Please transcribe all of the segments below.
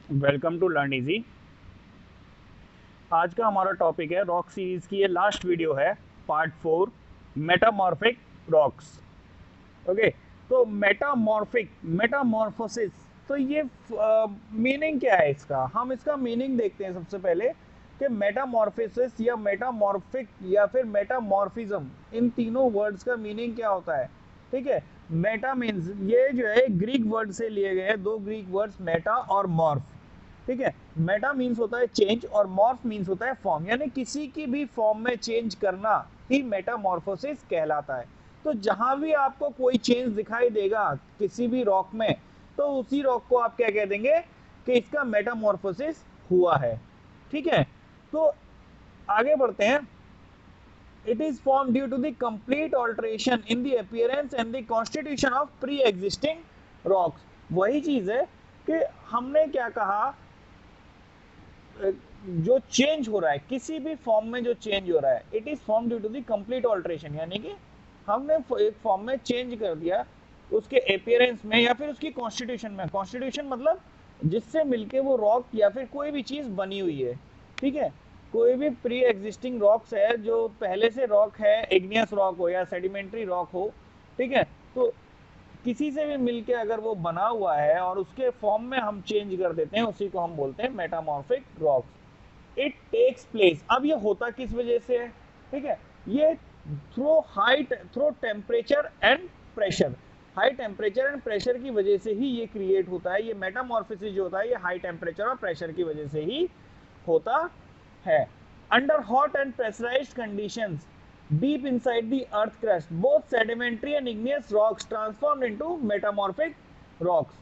Welcome to learn easy. आज का हमारा टॉपिक है रॉक सीरीज की, ये लास्ट वीडियो है, पार्ट 4, मेटामॉर्फिक रॉक्स। ओके, तो मेटामॉर्फोसिस, तो ये मीनिंग क्या है इसका, हम इसका मीनिंग देखते हैं सबसे पहले कि मेटामॉर्फोसिस या मेटामॉर्फिक या फिर मेटामॉर्फिज्म, इन तीनों वर्ड्स का मीनिंग क्या होता है। ठीक है, मेटा मीन्स, ये जो है ग्रीक वर्ड से लिए गए हैं, दो ग्रीक वर्ड्स मेटा और मॉर्फ। ठीक है, मेटा मीन्स होता है चेंज और मॉर्फ मीन्स होता है फॉर्म, यानी किसी की भी फॉर्म में चेंज करना ही मेटामॉर्फोसिस कहलाता है। तो जहां भी आपको कोई चेंज दिखाई देगा किसी भी रॉक में, तो उसी रॉक को आप क्या कह देंगे कि इसका मेटामॉर्फोसिस हुआ है। ठीक है, तो आगे बढ़ते हैं। It is form due to the complete alteration in the appearance and the constitution of pre existing rocks. वही चीज है कि हमने क्या कहा, जो चेंज हो रहा है किसी भी फॉर्म में, जो चेंज हो रहा है, it is form due to the complete alteration, यानी कि हमने एक फॉर्म में चेंज कर दिया उसके अपीयरेंस में या फिर उसकी कॉन्स्टिट्यूशन में। कॉन्स्टिट्यूशन मतलब जिससे मिलके वो रॉक या फिर कोई भी चीज बनी हुई है। ठीक है, कोई भी प्री एग्जिस्टिंग रॉक्स है, जो पहले से रॉक है, इग्नियस रॉक हो या सेडिमेंट्री रॉक हो। ठीक है, तो किसी से भी मिलके अगर वो बना हुआ है और उसके फॉर्म में हम चेंज कर देते हैं, उसी को हम बोलते हैं metamorphic rocks. It takes place, अब ये होता किस वजह से है। ठीक है, ये through temperature and pressure, high temperature and pressure की वजह से ही ये क्रिएट होता है। ये मेटामॉर्फोसिस जो होता है, ये हाई टेम्परेचर और प्रेशर की वजह से ही होता है। Under hot and pressurised conditions deep inside the earth crust, both sedimentary and igneous rocks transformed into metamorphic rocks।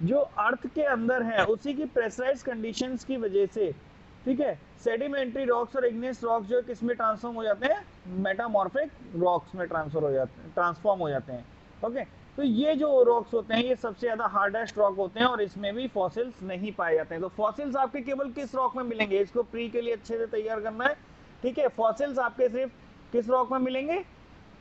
जो अर्थ के अंदर है उसी की प्रेशराइज कंडीशंस की वजह से, ठीक है, सेडिमेंट्री रॉक्स और इग्नियस रॉक्स जो किस में ट्रांसफॉर्म हो जाते हैं, मेटामॉर्फिक रॉक्स में ट्रांसफॉर्म हो जाते हैं। ओके, तो ये जो रॉक्स होते हैं ये सबसे ज्यादा हार्डेस्ट रॉक होते हैं और इसमें भी फॉसिल्स नहीं पाए जाते हैं। तो फॉसिल्स आपके केवल किस रॉक में मिलेंगे, इसको प्री के लिए अच्छे से तैयार करना है। ठीक है, फॉसिल्स आपके सिर्फ किस रॉक में मिलेंगे,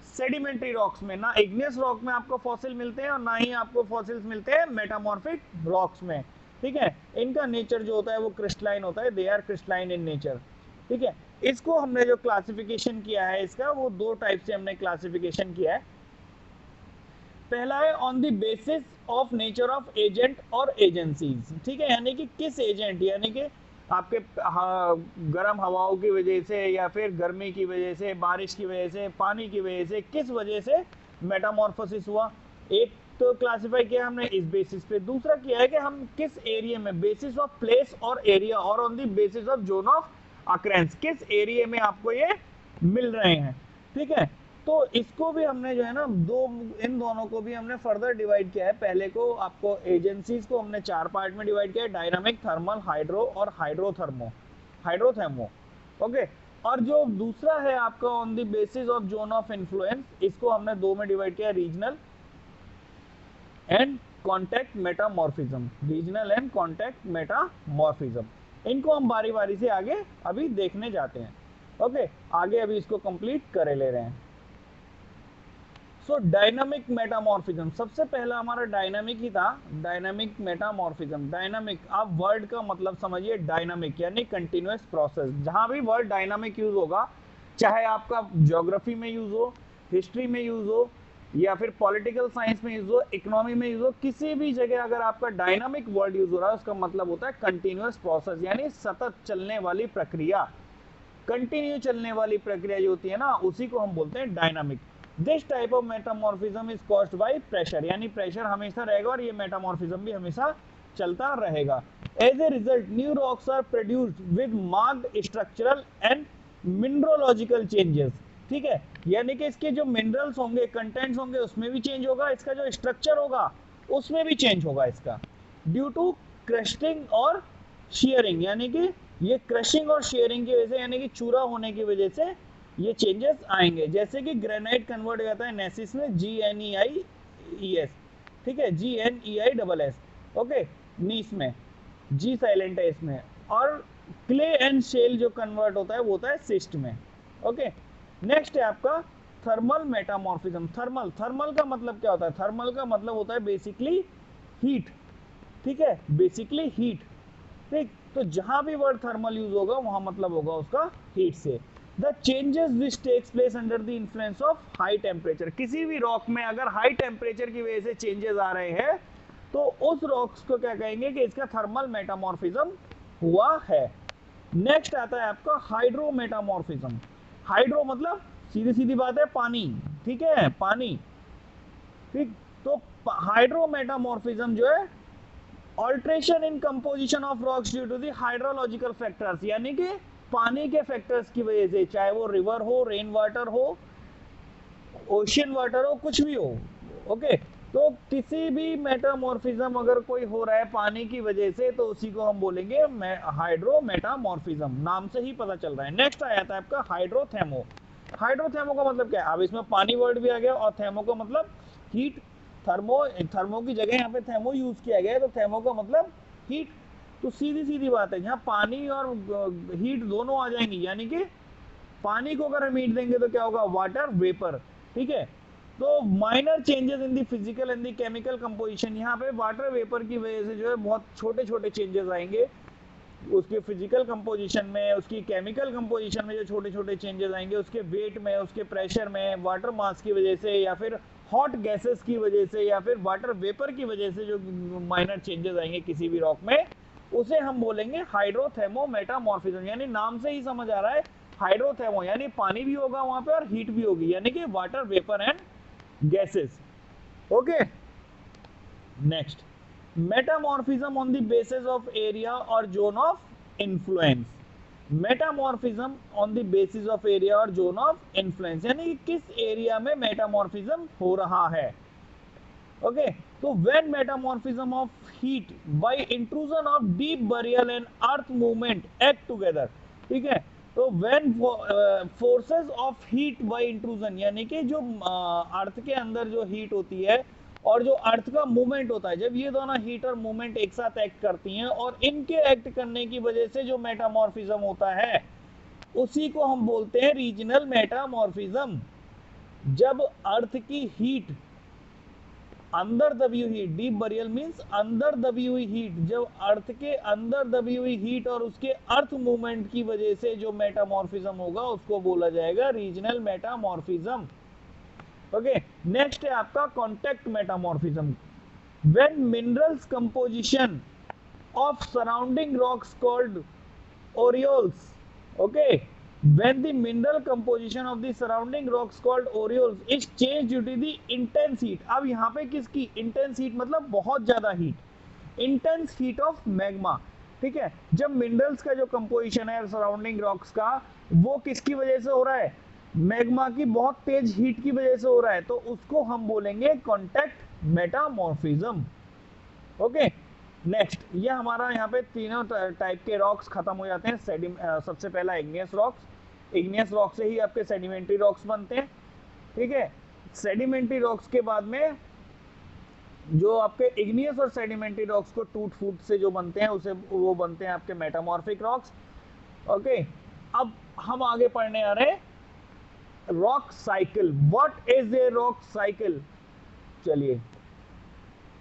सेडिमेंट्री रॉक्स में। ना इग्नियस रॉक में आपको फॉसिल मिलते हैं और ना ही आपको फॉसिल्स मिलते हैं मेटामॉर्फिक रॉक्स में। ठीक है, इनका नेचर जो होता है वो क्रिस्टलाइन होता है, they are crystalline in nature. ठीक है, इसको हमने जो क्लासिफिकेशन किया है इसका, वो दो टाइप से हमने क्लासिफिकेशन किया है। पहला है on the basis of nature of agent और एजेंसीज। ठीक है, यानी कि किस एजेंट, यानी कि आपके गर्म हवाओं की वजह से या फिर गर्मी की वजह से, बारिश की वजह से, पानी की वजह से, किस वजह से मेटामॉर्फोसिस हुआ। एक तो क्लासिफाई किया हमने इस बेसिस पे। दूसरा किया है कि हम किस एरिया में, बेसिस ऑफ प्लेस और एरिया, और on the basis of zone of occurrences, किस एरिया में आपको ये मिल रहे हैं। ठीक है, तो इसको भी हमने जो है ना, इन दोनों को भी हमने फर्दर डिवाइड किया है। पहले को आपको एजेंसीज को हमने चार पार्ट में डिवाइड किया है, डायनामिक, थर्मल, हाइड्रो और हाइड्रोथर्मो। ओके, और जो दूसरा है आपका on the basis of zone of influence, इसको हमने दो में डिवाइड किया, regional and contact metamorphism. Regional and contact metamorphism, इनको हम बारी बारी से आगे अभी देखने जाते हैं। ओके, आगे अभी इसको कंप्लीट करे ले रहे हैं। सो डायनामिक मेटामॉर्फिज्म, सबसे पहला हमारा डायनामिक ही था, डायनामिक मेटामॉर्फिज्म। डायनामिक, आप वर्ड का मतलब समझिए, डायनामिक यानी कंटिन्यूअस प्रोसेस। जहां भी वर्ड डायनामिक यूज होगा, चाहे आपका ज्योग्राफी में यूज हो, हिस्ट्री में यूज हो, या फिर पॉलिटिकल साइंस में यूज हो, इकोनॉमी में यूज हो, किसी भी जगह अगर आपका डायनामिक वर्ड यूज हो रहा है, उसका मतलब होता है कंटिन्यूअस प्रोसेस, यानी सतत चलने वाली प्रक्रिया। कंटिन्यू चलने वाली प्रक्रिया जो होती है ना, उसी को हम बोलते हैं dynamic. This type of metamorphism is caused by pressure, यानी प्रेशर हमेशा रहेगा और ये मेटामॉर्फिज्म भी हमेशा चलता रहेगा। As a result new rocks are produced with marked structural and mineralogical changes. ठीक है, यानी कि इसके जो मिनरल्स होंगे, कंटेंट्स होंगे, उसमें भी चेंज होगा, इसका जो स्ट्रक्चर होगा उसमें भी चेंज होगा इसका, ड्यू टू क्रस्टिंग और शेयरिंग, यानी कि ये क्रशिंग और शेयरिंग की वजह से, यानी कि चूरा होने की वजह से ये चेंजेस आएंगे। जैसे कि ग्रेनाइट कन्वर्ट हो जाता है नेसिस में, GNEIES। ठीक है, GNEISS। ओके, नीस में जी साइलेंट है इसमें। और क्ले एंड शेल जो कन्वर्ट होता है वो होता है सिस्ट में। ओके, नेक्स्ट है आपका थर्मल मेटामॉर्फिज्म। थर्मल, थर्मल का मतलब क्या होता है, थर्मल का मतलब होता है बेसिकली हीट। ठीक है, बेसिकली हीट। ठीक, तो जहां भी वर्ड थर्मल यूज होगा वहां मतलब होगा उसका हीट से। The changes which takes place under the influence of high temperature, किसी भी रॉक में अगर हाई टेम्परेचर की वजह से चेंजेस आ रहे हैं तो उस रॉक्स को क्या कहेंगे कि इसका थर्मल मेटामॉर्फिज्म हुआ है। नेक्स्ट आता है आपका हाइड्रो मेटामॉर्फिज्म। हाइड्रो मतलब सीधी सीधी बात है पानी, ठीक है, पानी। ठीक, तो हाइड्रो मेटामॉर्फिज्म जो है alteration in composition of rocks due to the hydrological factors, यानी कि पानी के फैक्टर्स की वजह से, चाहे वो रिवर हो, रेन वाटर हो, ओशियन वाटर हो, कुछ भी हो। ओके, तो किसी भी मेटामॉर्फिज्म अगर कोई हो रहा है पानी की वजह से तो उसी को हम बोलेंगे हाइड्रो मेटामॉर्फिज्म, नाम से ही पता चल रहा है। नेक्स्ट आ जाता है आपका हाइड्रोथर्मो। हाइड्रोथर्मो का मतलब क्या है, अब इसमें पानी वर्ड भी आ गया और थर्मो का मतलब हीट। थर्मो की जगह यहाँ पे थर्मो यूज किया गया है, तो थर्मो का मतलब हीट। तो सीधी सीधी बात है, जहाँ पानी और हीट दोनों आ जाएंगी, यानी कि पानी को अगर हम हीट देंगे तो क्या होगा, वाटर वेपर। ठीक है, तो minor changes in the physical and the chemical composition, यहाँ पे वाटर वेपर की वजह से जो है बहुत छोटे छोटे चेंजेस आएंगे उसके फिजिकल कंपोजिशन में, उसकी केमिकल कंपोजिशन में जो छोटे छोटे चेंजेस आएंगे, उसके वेट में, उसके प्रेशर में, वाटर मास की वजह से, या फिर हॉट गैसेस की वजह से, या फिर वाटर वेपर की वजह से जो माइनर चेंजेस आएंगे किसी भी रॉक में, उसे हम बोलेंगे हाइड्रोथर्मो मेटामॉर्फिज्म। यानी नाम से ही समझ आ रहा है, हाइड्रोथर्मो यानी पानी भी होगा वहां पे और हीट भी होगी, यानी कि water vapour and gases. Okay, next metamorphism on the basis of area और zone of influence. Metamorphism on the basis of area और जोन ऑफ इन्फ्लुएंस, यानी किस एरिया में मेटामॉर्फिज्म हो रहा है। ओके, तो when metamorphism of heat bye intrusion of deep burial and earth movement act together. ठीक है, तो when forces of heat bye intrusion, यानी कि जो अर्थ के अंदर जो हीट होती है और जो अर्थ का मूवमेंट होता है, जब ये दोनों हीट और मूवमेंट एक साथ एक्ट करती हैं और इनके एक्ट करने की वजह से जो मेटामॉर्फिज्म होता है उसी को हम बोलते हैं रीजनल मेटामॉर्फिज्म। जब अर्थ की हीट अंदर दबी हुई, डीप बरियल मींस अंदर दबी हुई हीट, जब अर्थ के अंदर दबी हुई हीट और उसके अर्थ मूवमेंट की वजह से जो मेटामॉर्फिज्म होगा उसको बोला जाएगा रीजनल मेटामॉर्फिज्म। ओके, नेक्स्ट है आपका contact metamorphism. When minerals composition of surrounding rocks called aureoles. Okay, when the mineral composition of the surrounding rocks called aureoles is changed due to the intense heat। अब यहाँ पे किसकी intense heat, मतलब बहुत ज्यादा heat, intense heat of magma। ठीक है, जब मिनरल्स का जो कंपोजिशन है सराउंडिंग रॉक्स का, वो किसकी वजह से हो रहा है, मैग्मा की बहुत तेज हीट की वजह से हो रहा है, तो उसको हम बोलेंगे कॉन्टेक्ट मेटामॉर्फिज्म। ओके, नेक्स्ट, ये हमारा यहाँ पे तीनों टाइप के रॉक्स खत्म हो जाते हैं। सबसे पहला इग्नियस रॉक्स, इग्नियस रॉक से ही आपके सेडिमेंट्री रॉक्स बनते हैं। ठीक है, सेडिमेंट्री रॉक्स के बाद में जो आपके इग्नियस और सेडिमेंट्री रॉक्स को टूट फूट से जो बनते हैं उसे वो बनते हैं आपके मेटामॉर्फिक रॉक्स। ओके, अब हम आगे पढ़ने आ रहे हैं rock cycle. What is a rock cycle? चलिए,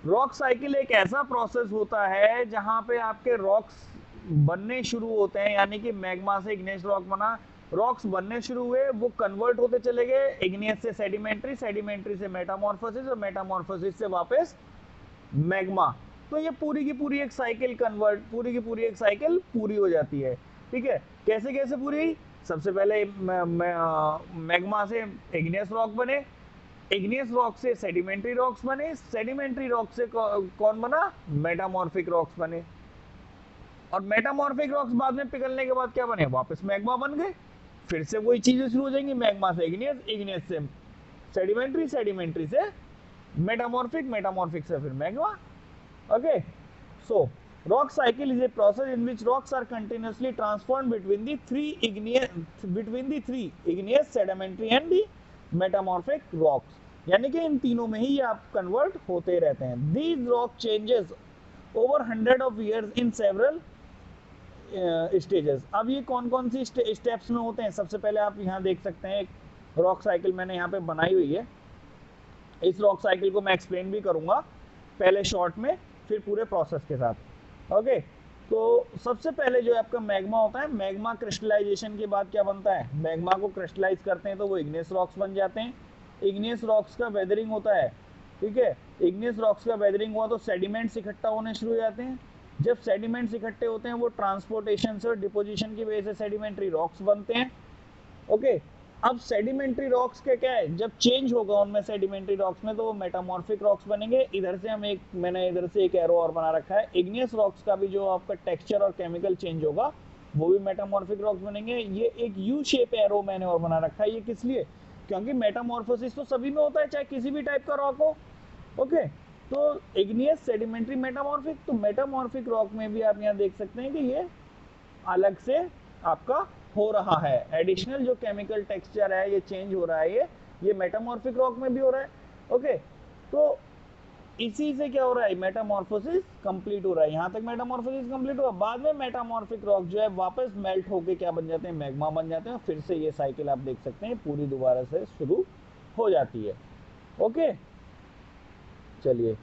रॉक साइकिल एक ऐसा प्रोसेस होता है जहां पे आपके रॉक्स बनने शुरू होते हैं, यानी कि मैग्मा से इग्नियस रॉक बना, रॉक्स बनने शुरू हुए, वो कन्वर्ट होते चले गए इग्नियस से सेडिमेंट्री, सेडिमेंट्री से मेटामॉर्फोसिस और मेटामॉर्फोसिस से वापस मैग्मा। तो ये पूरी की पूरी एक साइकिल कन्वर्ट, पूरी की पूरी एक साइकिल पूरी हो जाती है। ठीक है, कैसे कैसे पूरी? सबसे पहले मैग्मा से इग्नियस रॉक बने, इग्नियस रॉक से सेडिमेंट्री रॉक्स बने, सेडिमेंट्री रॉक से कौन बना, मेटामॉर्फिक रॉक्स बने, और मेटामॉर्फिक रॉक्स बाद में पिघलने के बाद क्या बने, वापस मैग्मा बन गए। फिर से वही चीजें शुरू हो जाएंगी, मैग्मा से इग्नियस, इग्नियस से सेडिमेंट्री, सेडिमेंट्री से मेटामॉर्फिक, मेटामॉर्फिक से फिर magma. Okay, so rock cycle is a process in which rocks are continuously transformed between the three igneous, sedimentary and the metamorphic rocks, यानी कि इन तीनों में ही ये आप कन्वर्ट होते रहते हैं। These rock changes over hundred of years in several stages। अब ये कौन कौन सी स्टेप्स में होते हैं? सबसे पहले आप यहाँ देख सकते हैं एक रॉक साइकिल मैंने यहाँ पे बनाई हुई है। इस रॉक साइकिल को मैं एक्सप्लेन भी करूंगा पहले शॉर्ट में। फिर पूरे प्रोसेस के साथ। ओके, तो सबसे पहले जो आपका मैग्मा होता है, मैग्मा क्रिस्टलाइजेशन के बाद क्या बनता है, मैग्मा को क्रिस्टलाइज करते हैं तो वो इग्नियस रॉक्स बन जाते हैं। इग्नियस रॉक्स का वेदरिंग होता है, ठीक है, इग्नियस रॉक्स का वेदरिंग हुआ तो सेडिमेंट्स इकट्ठा होने शुरू हो जाते हैं। जब सेडिमेंट्स इकट्ठे होते हैं वो ट्रांसपोर्टेशन से और डिपोजिशन की वजह से सेडिमेंट्री रॉक्स बनते हैं। ओके, अब सेडिमेंट्री रॉक्स के क्या है, जब चेंज होगा उनमें सेडिमेंट्री रॉक्स में तो वो मेटामॉर्फिक रॉक्स बनेंगे। इधर से मैंने इधर से एक एरो और बना रखा है, इग्नियस रॉक्स का भी जो आपका टेक्सचर और केमिकल चेंज होगा वो भी मेटामॉर्फिक रॉक्स बनेंगे। ये एक यू शेप एरो मैंने और बना रखा है, ये किस लिए, क्योंकि मेटामॉर्फोसिस तो सभी में होता है, चाहे किसी भी टाइप का रॉक हो। ओके, तो इग्नियस, सेडिमेंट्री, मेटामॉर्फिक, तो मेटामॉर्फिक रॉक में भी आप यहाँ देख सकते हैं कि ये अलग से आपका हो रहा है, एडिशनल जो केमिकल टेक्सचर है ये चेंज हो रहा है, ये मेटामॉर्फिक रॉक में भी हो रहा है। ओके, तो इसी से क्या हो रहा है, मेटामॉर्फोसिस कंप्लीट हो रहा है। यहाँ तक मेटामॉर्फोसिस कंप्लीट हुआ, बाद में मेटामॉर्फिक रॉक जो है वापस मेल्ट होके क्या बन जाते हैं, मैग्मा बन जाते हैं, और फिर से ये साइकिल आप देख सकते हैं पूरी दोबारा से शुरू हो जाती है। ओके, चलिए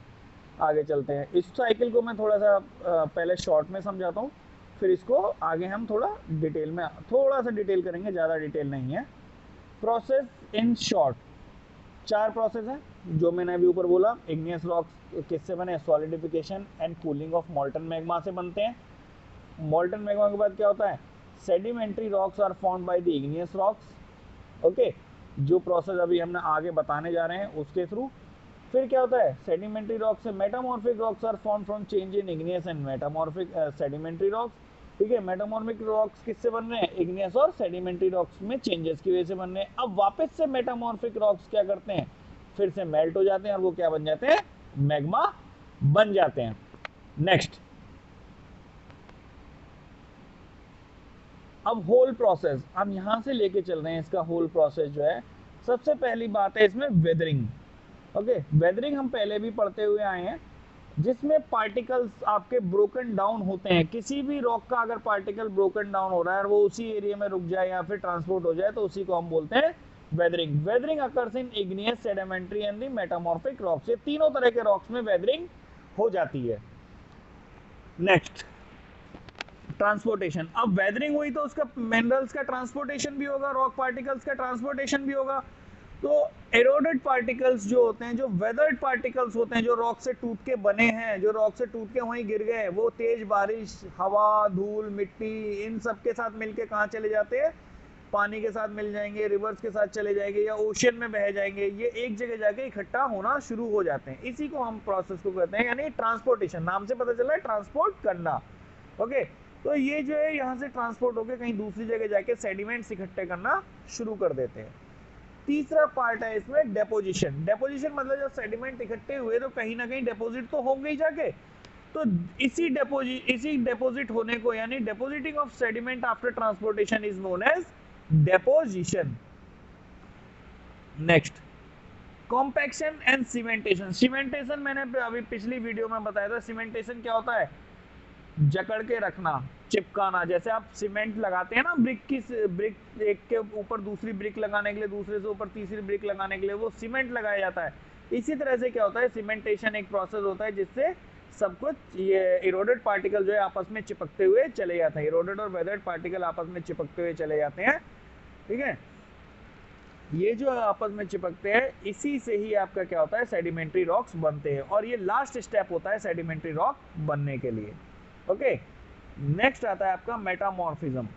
आगे चलते हैं। इस साइकिल को मैं थोड़ा सा पहले शॉर्ट में समझाता हूँ, फिर इसको आगे हम थोड़ा सा डिटेल करेंगे, ज़्यादा डिटेल नहीं है। प्रोसेस इन शॉर्ट, 4 प्रोसेस है जो मैंने अभी ऊपर बोला। इग्नियस रॉक्स किससे बने, solidification and cooling of मॉल्टन magma से बनते हैं। मॉल्टन मैग्मा के बाद क्या होता है, sedimentary rocks are formed by the igneous rocks. Okay, जो प्रोसेस अभी हमने आगे बताने जा रहे हैं उसके थ्रू। फिर क्या होता है, सेडिमेंट्री रॉक से metamorphic rocks are form from change in igneous and metamorphic sedimentary rocks. ठीक है, मेटामॉर्फिक रॉक्स किससे बन रहे हैं, इग्नियस और सेडिमेंट्री रॉक्स में चेंजेस की वजह से बन रहे हैं। अब वापस से मेटामॉर्फिक रॉक्स क्या करते हैं, फिर से मेल्ट हो जाते हैं और वो क्या बन जाते हैं, मैग्मा बन जाते हैं। नेक्स्ट, अब होल प्रोसेस, अब यहां से लेके चल रहे हैं इसका होल प्रोसेस जो है। सबसे पहली बात है इसमें वेदरिंग। ओके, वेदरिंग हम पहले भी पढ़ते हुए आए हैं, जिसमें पार्टिकल्स आपके ब्रोकन डाउन होते हैं। किसी भी रॉक का अगर पार्टिकल ब्रोकन डाउन हो रहा है और वो उसी एरिया में रुक जाए या फिर ट्रांसपोर्ट हो जाए तो उसी को हम बोलते हैं weathering. Weathering occurs in igneous, sedimentary and the metamorphic rocks. ये तीनों तरह के रॉक्स में वेदरिंग हो जाती है। Next, transportation. अब वेदरिंग हुई तो उसका मिनरल्स का ट्रांसपोर्टेशन भी होगा, रॉक पार्टिकल्स का ट्रांसपोर्टेशन भी होगा। तो एरोडेड पार्टिकल्स जो होते हैं, जो वेदर्ड पार्टिकल्स होते हैं, जो रॉक से टूट के बने हैं, जो रॉक से टूट के वहीं गिर गए, वो तेज बारिश, हवा, धूल, मिट्टी, इन सब के साथ मिलके कहाँ चले जाते हैं, पानी के साथ मिल जाएंगे, रिवर्स के साथ चले जाएंगे या ओशन में बह जाएंगे। ये एक जगह जाके इकट्ठा होना शुरू हो जाते हैं। इसी को हम प्रोसेस को कहते हैं, यानी ट्रांसपोर्टेशन। नाम से पता चला है ट्रांसपोर्ट करना। ओके, तो ये जो है यहाँ से ट्रांसपोर्ट होकर कहीं दूसरी जगह जाके सेडिमेंट्स इकट्ठे करना शुरू कर देते हैं। तीसरा पार्ट है इसमें डेपोजिशन। डेपोजिशन मतलब जब सेडिमेंट इकट्ठे हुए तो कहीं ना कहीं डेपोजिट तो होंगे ही जाके, तो इसी डेपोजिट होने को, यानी depositing of sediment after transportation is known as deposition. Next, compaction and cementation. Cementation मैंने अभी पिछली वीडियो में बताया था। सीमेंटेशन क्या होता है, जकड़ के रखना, चिपकाना। जैसे आप सीमेंट लगाते हैं ना, ब्रिक एक के ऊपर दूसरी ब्रिक लगाने के लिए, दूसरे से ऊपर तीसरी ब्रिक लगाने के लिए वो सीमेंट लगाया जाता है। इसी तरह से क्या होता है, सीमेंटेशन एक प्रोसेस होता है जिससे सब कुछ, ये इरोडेड पार्टिकल जो है आपस में चिपकते हुए चले जाते हैं। इरोडेड और वेदर्ड पार्टिकल आपस में चिपकते हुए चले जाते हैं। ठीक है, ये जो आपस में चिपकते हैं, इसी से ही आपका क्या होता है, सेडिमेंट्री रॉक्स बनते हैं। और ये लास्ट स्टेप होता है सेडिमेंट्री रॉक बनने के लिए। ओके, नेक्स्ट आता है आपका मेटामॉर्फिज्म।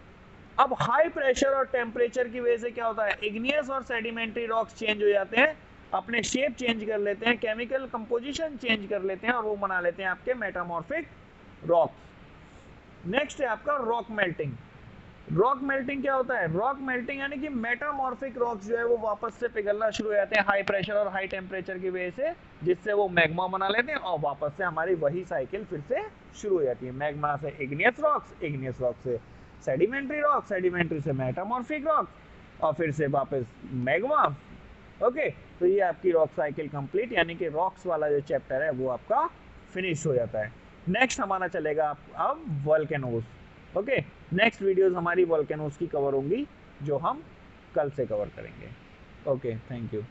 अब हाई प्रेशर और टेम्परेचर की वजह से क्या होता है, इग्नियस और सेडिमेंट्री रॉक्स चेंज हो जाते हैं, अपने शेप चेंज कर लेते हैं, केमिकल कंपोजिशन चेंज कर लेते हैं और वो बना लेते हैं आपके मेटामॉर्फिक रॉक्स। नेक्स्ट है आपका रॉक मेल्टिंग। रॉक मेल्टिंग क्या होता है, रॉक मेल्टिंग यानी कि मेटामॉर्फिक रॉक्स जो है वो वापस से पिघलना शुरू हो जाते हैं हाई प्रेशर और हाई टेम्परेचर की वजह से, जिससे वो मैग्मा बना लेते हैं और वापस से हमारी वही साइकिल फिर से शुरू हो जाती है। मैग्मा से इग्नियस रॉक्स, इग्नियस रॉक से सेडिमेंट्री रॉक, सेडिमेंट्री से मेटामॉर्फिक रॉक और फिर से वापस मैग्मा। ओके, तो ये आपकी रॉक साइकिल कंप्लीट, यानी कि रॉक्स वाला जो चैप्टर है वो आपका फिनिश हो जाता है। नेक्स्ट हमारा चलेगा अब वोल्केनोज। ओके, नेक्स्ट वीडियोस हमारी वोल्केनोज की कवर होंगी जो हम कल से कवर करेंगे। Okay, thank you.